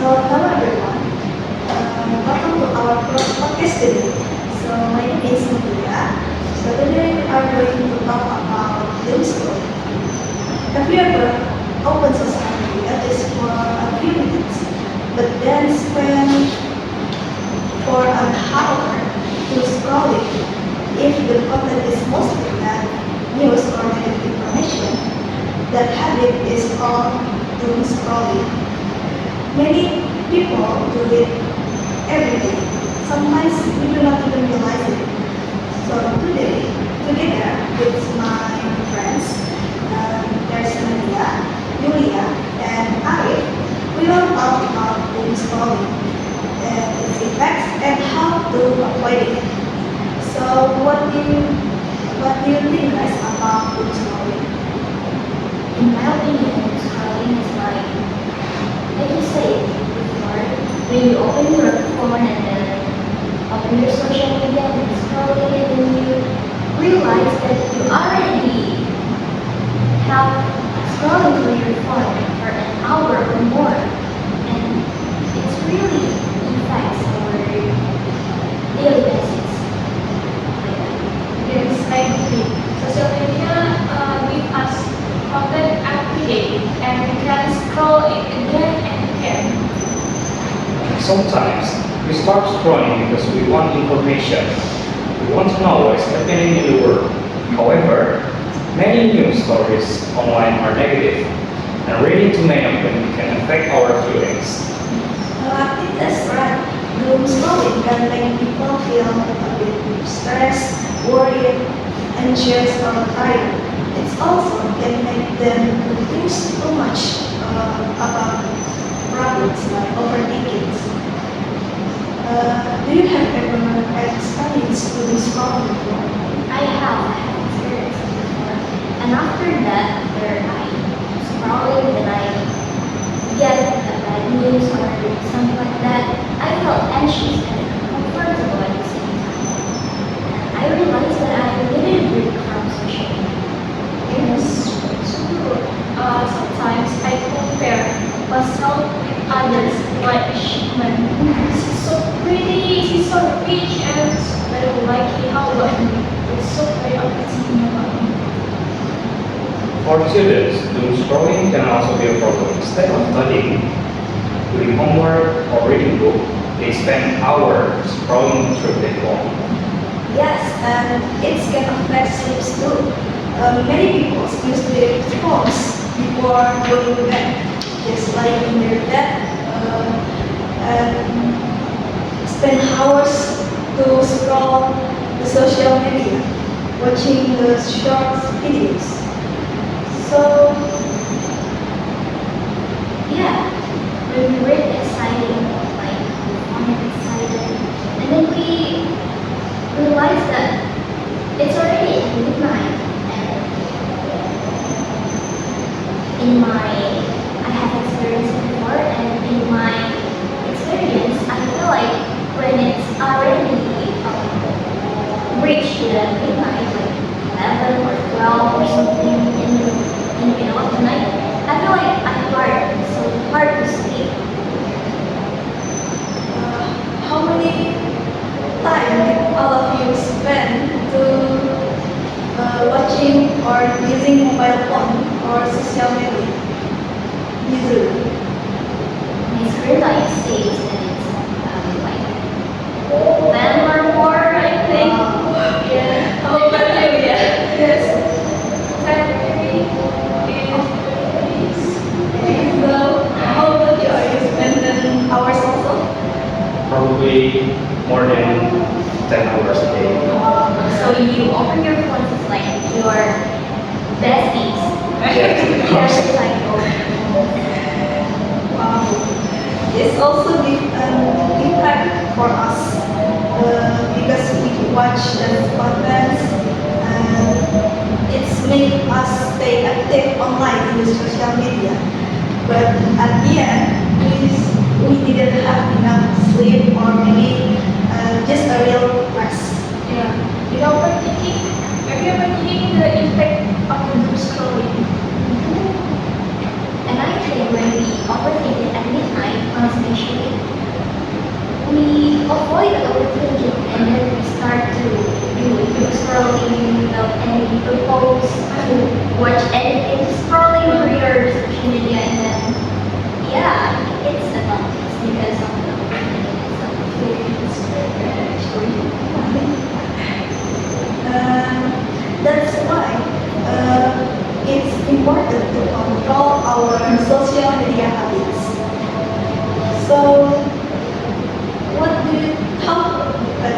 hello everyone. Welcome to our podcast today. So, my name is Nuria. So, today we are going to talk about doom scrolling. Have you ever opened social media just for a few minutes, but then spend for an hour to scrolling? If the content is mostly bad news or negative information, that habit is called doom scrolling. Many people do it every day. Sometimes we do not even realize it. So today, together with my friends, there's Nadia, Yulia, and Arif, we will talk about doom scrolling and its effects and how to avoid it. So what do you think guys about doom scrolling? In my opinion, scrolling is like you said before, when you open your phone and then open your social media and scrolling and then you realize that you already have scrolling through your phone for an hour or more. And it's really affects our daily basis. Yes, I agree. Social media give us content every day, and we can scroll it again and again. Sometimes we start scrolling because we want information. We want to know what's happening in the world. However, many news stories online are negative, and reading too many of them can affect our feelings. I think that's right. Doom scrolling can make people feel a bit stressed, worried, anxious, or tired. It also can make them think too much about problems like overthinking. Do you have ever experienced doom scrolling before? I have had experience before. And after that, after I scrolling and I get a bad news or something like that, I felt anxious and uncomfortable at the same time. And I realized that I needed a break from social media. Yes, so sometimes I compare myself with others, like achievement. She's so pretty, she's so rich, and I don't like it. How about me? It's so very opportunity about me. For students, doom scrolling can also be a problem. Instead of studying, doing homework, or reading book, they spend hours scrolling through their phone. Yes, and it can affect sleep too. Many people use their phones before going to bed, just lying in their bed and spend hours to scroll the social media, watching the short videos. So, Yeah, when we were excited, like we found it excited, and then we realized that it's already at midnight. And I have experienced it before, and in my experience, I feel like when it's already reached the midnight, like 11 or 12 or something in the middle of the night, I feel like I'm hard, so hard to sleep. how many time did all of you spend to watching or using mobile phone or social media? Usually. My screen time stays and it's like 10 or more, I think. Yeah. How about you? Yeah. Yes. February is. So, how about you? Are you spending hours also? Probably more than 10 hours a day. So you open your phone, it's like your besties. Yes, of course. It's like your Wow. It's also an impact for us because we watch the contents and it's make us stay active online in the social media. But at the end, we didn't have enough sleep or maybe just a real rest. Yeah. You know, have you ever thinking the impact of the doom scrolling? and I think when we overthink it at midnight on a station scrolling without any purpose to watch anything, scrolling through your social media, and then yeah, it's about this because of the That's why it's important to control our social media habits. So,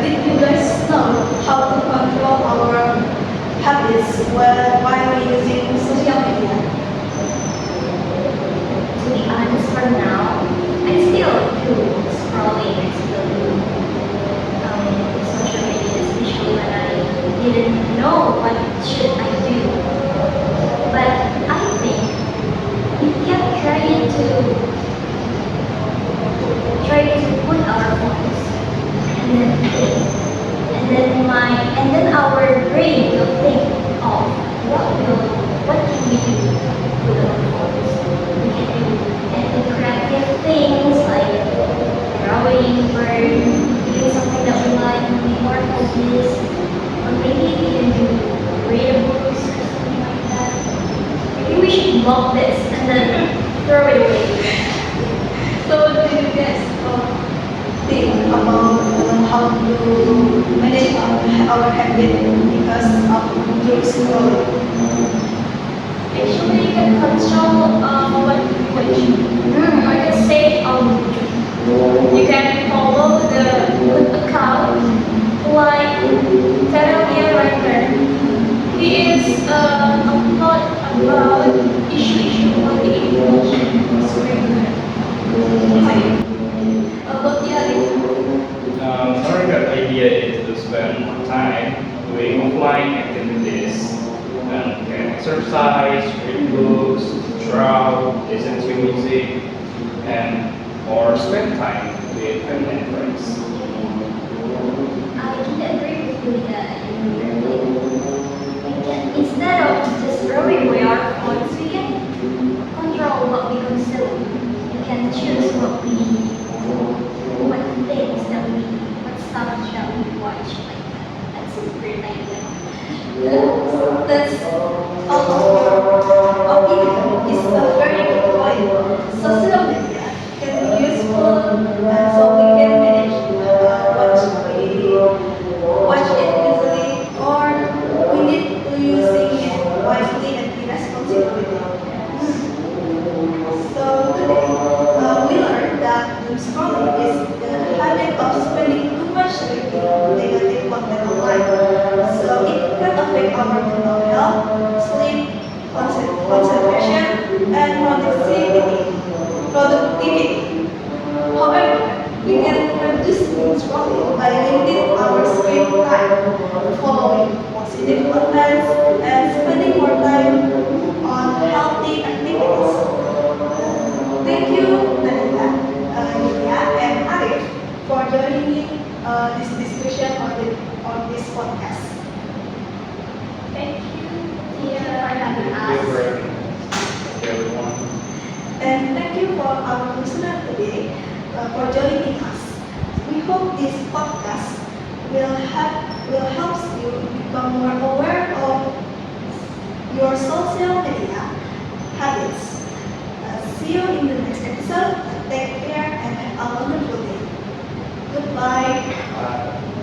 did you guys know how to control our habits while using social media? To be honest, for now, I still do scrolling. I still do social media, especially when I didn't know what should I do. But I think we kept trying to put our phones and then think, and then our brain will think of what can we do with our phones. We can do any creative things like drawing or doing something that we like, maybe more hobbies, or maybe we can do read a books or something like that. Maybe we should block this and then throw it away. So, do you guys think about how to manage our habit because of through scrolling? Actually, you can control what you watch. I can say you can follow the good account like Terravia Writer. He is upload about issue on the emotion. It's very good. About the other Another good idea is to spend more time doing offline activities. Can exercise, read books, draw, listen to music, and or spend time with family and friends. I can agree with you that instead of just throwing away our phones, we can control what we consume. We can choose what stuff that we watch. Like that. That's a great idea. That's opinion is a very good point. Social media can be useful, so we can manage watch it easily, or we need to using it wisely and be responsible with it. So today we learned that doom scrolling is the habit of spending too much negative content online. So it can affect our mental health, sleep, concentration, and productivity. However, we can reduce doom scrolling by limiting our screen time, following positive contents, and spending more time on healthy activities. Thank you, Nadita, Yulia, and Arif for joining me this discussion on this podcast. Thank you. Yeah, for having Thank you us. very much. Thank you everyone. And thank you for our listener today for joining us. We hope this podcast will help you become more aware of your social media habits. See you in the next episode. Take care and have a wonderful day. Goodbye. Bye.